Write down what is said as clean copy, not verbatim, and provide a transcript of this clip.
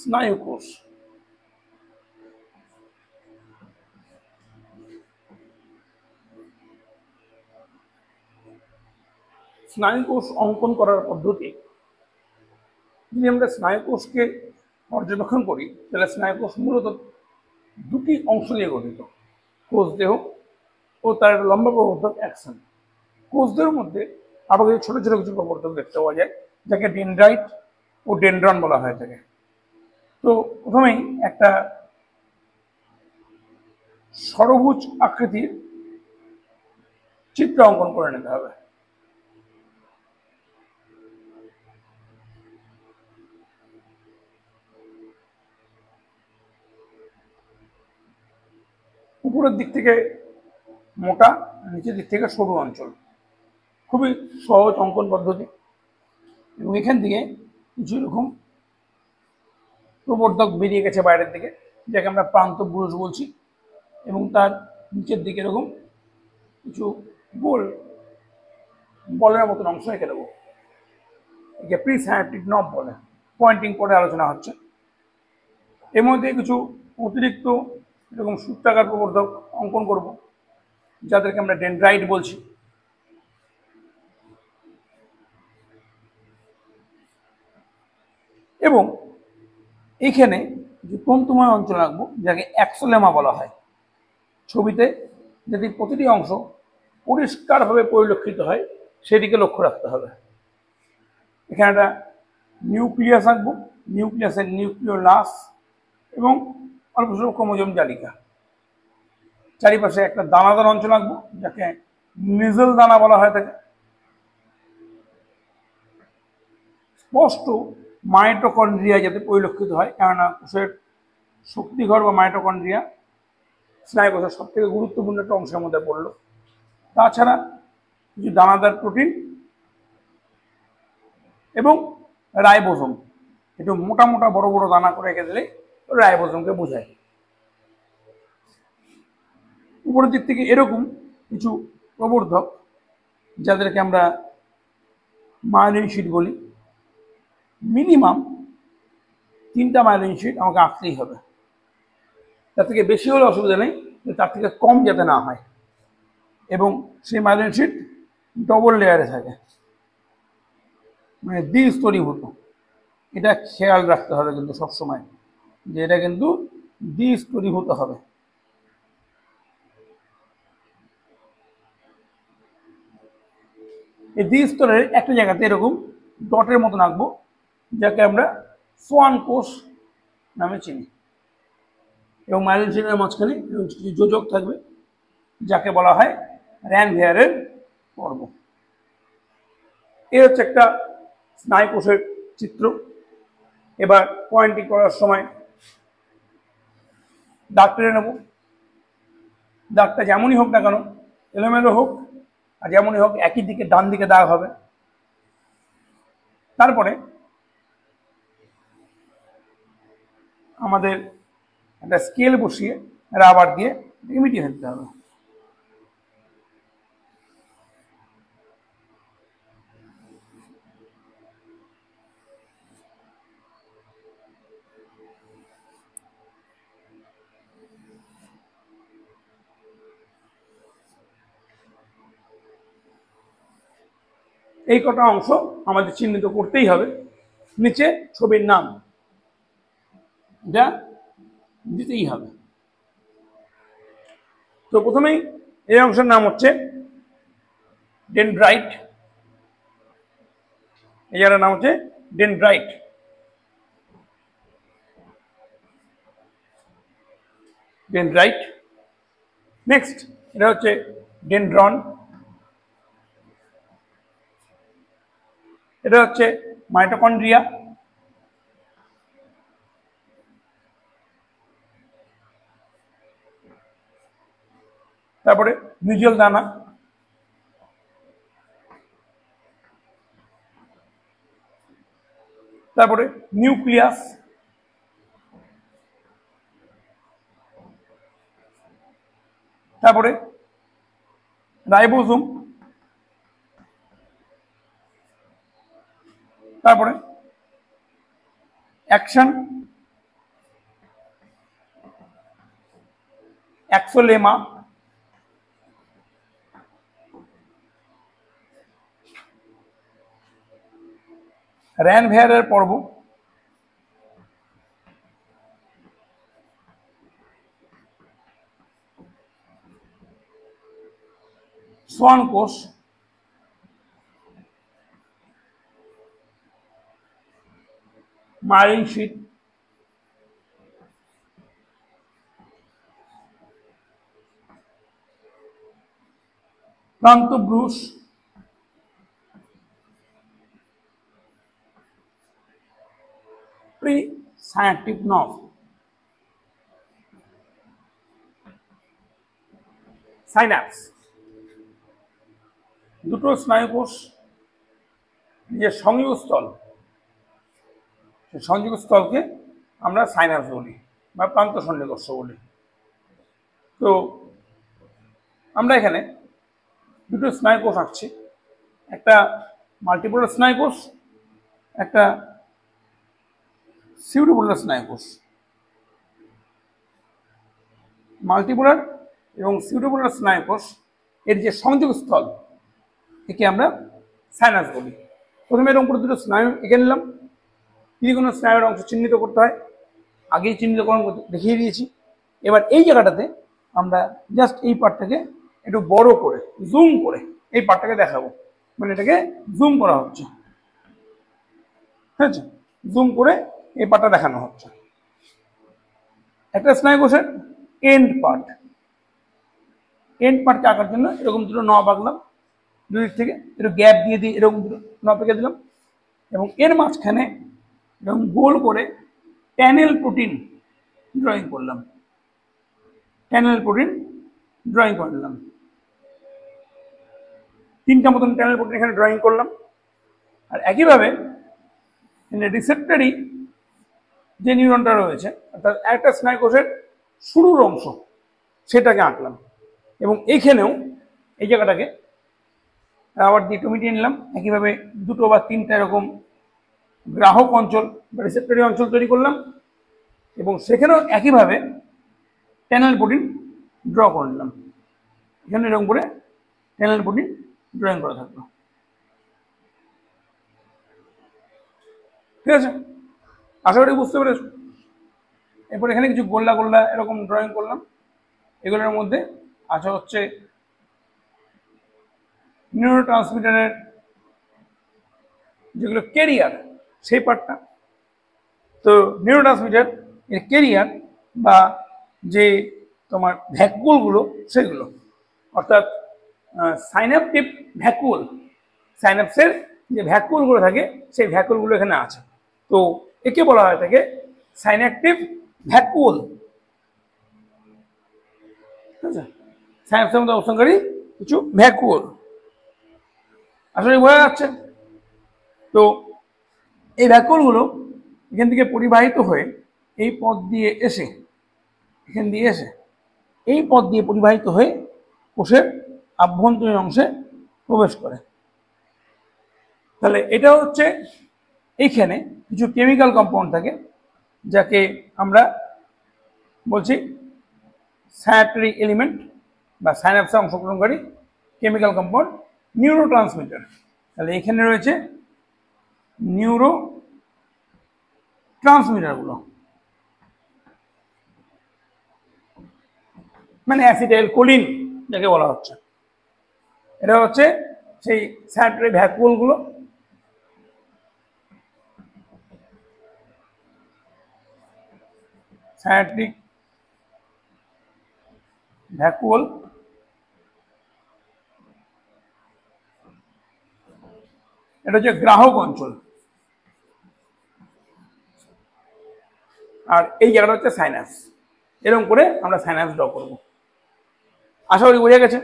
স্নায়ুকোষ। স্নায়ুকোষ অঙ্কন করার পদ্ধতি, যদি আমরা স্নায়ুকোষকে পর্যবেক্ষণ করি তাহলে স্নায়ুকোষ মূলত দুটি অংশ নিয়ে গঠিত, কোষদেহ ও তার লম্বা প্রবর্ধক অ্যাকশন। কোষদেহের মধ্যে আরো ছোট ছোট কিছু প্রবর্ধক দেখতে পাওয়া যায়, যাকে ডেনড্রাইট ও ডেনড্রন বলা হয়ে থাকে। তো প্রথমেই একটা ষড়ভুজ আকৃতির চিত্র অঙ্কন করে নিতে হবে। উপরের দিক থেকে মোটা, নিচের দিক থেকে সরু অঞ্চল, খুবই সহজ অঙ্কন পদ্ধতি। এবং এখান থেকে কিছু এরকম প্রবর্ধক বেরিয়ে গেছে বাইরের দিকে, যাকে আমরা প্রান্তবুরুষ বলছি, এবং তার নিচের দিকে এরকম কিছু গোল বলের মতন অংশ এঁকে দেবো, একে প্রিসাইন্যাপটিক নব বলে। পয়েন্টিং করে আলোচনা হচ্ছে। এর মধ্যে কিছু অতিরিক্ত এরকম সূত্রাকার প্রবর্ধক অঙ্কন করব, যাদেরকে আমরা ডেনড্রাইট বলছি। এবং এখানে যে তন্তুময় অঞ্চল রাখবো, যাকে অ্যাক্সোলেমা বলা হয়। ছবিতে যদি প্রতিটি অংশ পরিষ্কারভাবে পরিলক্ষিত হয় সেদিকে লক্ষ্য রাখতে হবে। এখানে একটা নিউক্লিয়াস আঁকবো, নিউক্লিয়াসের নিউক্লিওলাস এবং অল্প স্বল্প ক্রোমোজোম জালিকা। চারিপাশে একটা দানাদার অঞ্চল আঁকবো, যাকে নিজেল দানা বলা হয় থাকে। স্পষ্ট মাইটোকন্ড্রিয়া যাতে পরিলক্ষিত হয়, কেননা কোষের শক্তিঘর বা মাইটোকন্ড্রিয়া স্নায়ুকোষের সব থেকে গুরুত্বপূর্ণ একটা অংশের মধ্যে পড়লো। তাছাড়া কিছু দানাদার প্রোটিন এবং রাইবোজোম, একটু মোটা মোটা বড় বড় দানা করে রেখে দিলে রাইবোজোমকে বোঝায়। উপরের দিক থেকে এরকম কিছু প্রবর্ধক, যাদেরকে আমরা মায়োলিন শীট বলি, মিনিমাম 3টা মায়োলিন শীট আমাকে আঁকতেই হবে। তার থেকে বেশি হলে অসুবিধা নেই, তার থেকে কম যাতে না হয়। এবং সেই মায়োলিন শীট ডবল লেয়ারে থাকে, মানে দ্বিস্তরীভূত। এটা খেয়াল রাখতে হবে কিন্তু সবসময়, যে এটা কিন্তু দ্বিস্তরীভূত হবে। এই দ্বিস্তরের একটা জায়গাতে এরকম ডটের মতন আঁকবো, যাকে আমরা সোয়ান কোষ নামে চিনি। এবং মায়োলিন শীটের মাঝখানে কিছু যোজক থাকবে, যাকে বলা হয় র্যানভিয়ারের পর্ব। এ হচ্ছে একটা স্নায়ুকোষের চিত্র। এবার পয়েন্টিং করার সময় দাগ টেনে নেব। দাগটা যেমনই হোক না কেন, এলোমেলো হোক আর যেমনই হোক, একই দিকে ডান দিকে দাগ হবে। তারপরে আমাদের একটা স্কেল বসিয়ে রাবার দিয়ে মিটিয়ে ফেলতে হবে। এই কটা অংশ আমাদের চিহ্নিত করতেই হবে। নিচে ছবির নাম যা দিতেই হবে। তো প্রথমেই এই অংশের নাম হচ্ছে ডেনড্রাইট। এই জায়গার নাম হচ্ছে ডেনড্রাইট। ডেনড্রাইট। নেক্সট এটা হচ্ছে ডেনড্রন। এটা হচ্ছে মাইটোকন্ড্রিয়া। তারপরে নিউক্লিয়াল দানা। তারপরে নিউক্লিয়াস। তারপরে রাইবোজোম। তারপরে অ্যাকশন অ্যাক্সোলেমা, র্যানভেয়ারের পর্ব, সোয়ান কোষ, মাইলিন শীট, প্রান্তব্রুশ, প্রি সাইন্যাপটিক নার্ভ, সাইন্যাপস, দুটো স্নায়ুকোষ যে সংযোগস্থল, সেই সংযোগস্থলকে আমরা সাইন্যাপস বলি বা প্রান্ত সন্নিকর্ষ বলি। তো আমরা এখানে দুটো স্নায়ুকোষ আঁকছি, একটা মাল্টিপোলার স্নায়ুকোষ, একটা সিউডোপোলার স্নায়ুকোষ। মাল্টিপোলার এবং সিউডোপোলার স্নায়ুকোষ এর যে সংযোগস্থল, একে আমরা সাইনাস বলি। প্রথমে এরকম করে দুটো স্নায়ু এঁকে নিলাম। যদি কোনো স্নায়ুর অংশ চিহ্নিত করতে হয়, আগেই চিহ্নিতকরণ দেখিয়ে দিয়েছি। এবার এই জায়গাটাতে আমরা জাস্ট এই পার্টটাকে একটু বড় করে জুম করে এই পার্টটাকে দেখাবো, মানে এটাকে জুম করা হচ্ছে, ঠিক আছে? জুম করে এই পার্টটা দেখানো হচ্ছে। একটা স্নায়ুকোষের এন্ড পার্টকে আঁকার জন্য এরকম দুটো নব আঁকলাম, দুদিক থেকে একটু গ্যাপ দিয়ে দিয়ে এরকম দুটো নব এঁকে দিলাম, এবং এর মাঝখানে এরকম গোল করে ট্যানেল প্রোটিন ড্রয়িং করলাম, তিনটা মতন ট্যানেল প্রোটিন এখানে ড্রয়িং করলাম। আর একইভাবে রিসেপ্টরি যে নিউরনটা রয়েছে, অর্থাৎ একটা স্নায়ুকোষের শুরুর অংশ, সেটাকে আঁকলাম। এবং এইখানেও এই জায়গাটাকে আবার দিয়ে মিটিয়ে নিলাম। একইভাবে দুটো বা তিনটা এরকম গ্রাহক অঞ্চল বা রিসেপ্টরি অঞ্চল তৈরি করলাম, এবং সেখানেও একইভাবে ট্যানেল প্রোটিন ড্র করে নিলাম। এখানে এরকম করে ট্যানেল প্রোটিন ড্রয়িং করা থাকলো, ঠিক আছে? আশা করি বুঝতে পেরেছ। এরপর এখানে কিছু গোল্লা গোল্লা এরকম ড্রয়িং করলাম। এগুলোর মধ্যে আছে হচ্ছে নিউরোট্রান্সমিটারের যেগুলো ক্যারিয়ার, সেই পার্টটা। তো নিউরোট্রান্সমিটার এর ক্যারিয়ার বা যে তোমার ভ্যাকুলগুলো, সেগুলো অর্থাৎ সাইন্যাপটিক ভ্যাকুল, সাইন্যাপসের যে ভ্যাকুলগুলো থাকে সেই ভ্যাকুলগুলো এখানে আছে। তো একে বলা হয় থাকে সাইন্যাপটিক ভ্যাকুল, ঠিক আছে? সাইন্যাপসের মধ্যে অবস্থানকারী কিছু ভ্যাকুল, আসলে বোঝা যাচ্ছে। তো এই ভ্যাকুলগুলো এখান থেকে পরিবাহিত হয়ে এই পথ দিয়ে এসে, এখান দিয়ে এসে এই পথ দিয়ে পরিবাহিত হয়ে কোষের আভ্যন্তরীণ অংশে প্রবেশ করে। তাহলে এটা হচ্ছে এইখানে কিছু কেমিক্যাল কম্পাউন্ড থাকে, যাকে আমরা বলছি সাইন্যাপটিক এলিমেন্ট বা সাইন্যাপসে অংশগ্রহণকারী কেমিক্যাল কম্পাউন্ড, নিউরোট্রান্সমিটার। তাহলে এখানে রয়েছে নিউরো ট্রান্সমিটারগুলো, মানে অ্যাসিটাইল কোলিন যাকে বলা হচ্ছে। এটা হচ্ছে সেই সাইন্যাপটিক ভ্যাকুলগুলো। সাইন্যাপটিক ভ্যাকুল এটা হচ্ছে গ্রাহক অঞ্চল, আর এই জায়গাটা হচ্ছে সাইন্যাপস। এরকম করে আমরা সাইন্যাপস ড্র করবো। আশা করি বোঝা গেছে।